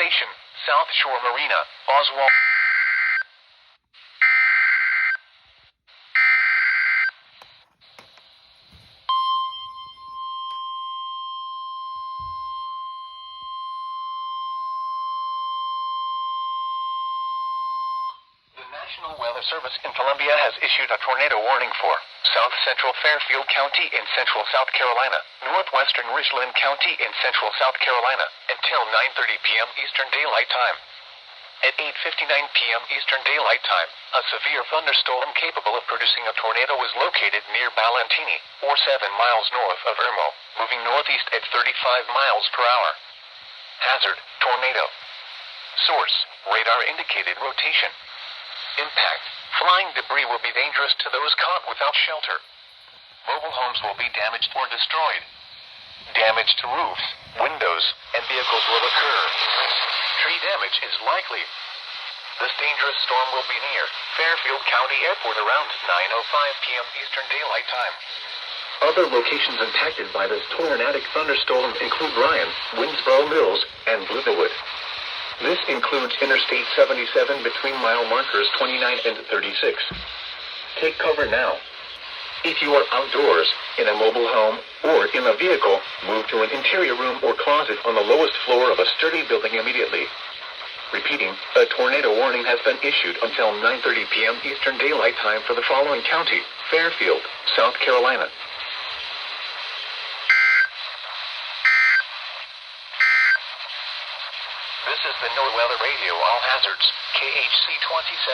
Station, South Shore Marina, Oswald. The National Weather Service in Columbia has issued a tornado warning for South Central Fairfield County in central South Carolina, northwestern Richland County in central South Carolina, until 9:30 p.m. Eastern Daylight Time. At 8:59 p.m. Eastern Daylight Time, a severe thunderstorm capable of producing a tornado was located near Ballantini, or 7 miles north of Irmo, moving northeast at 35 miles per hour. Hazard, tornado. Source, radar indicated rotation. Impact, flying debris will be dangerous to those caught without shelter. Mobile homes will be damaged or destroyed. Damage to roofs, windows, and vehicles will occur. Tree damage is likely. This dangerous storm will be near Fairfield County Airport around 9:05 p.m. Eastern Daylight Time. Other locations impacted by this tornadic thunderstorm include Ryan, Winsboro Mills, and Bluewood. This includes Interstate 77 between mile markers 29 and 36. Take cover now. If you are outdoors, in a mobile home, or in a vehicle, move to an interior room or closet on the lowest floor of a sturdy building immediately. Repeating, a tornado warning has been issued until 9:30 p.m. Eastern Daylight Time for the following county: Fairfield, South Carolina. This is the NOAA Weather Radio All Hazards, KHC27.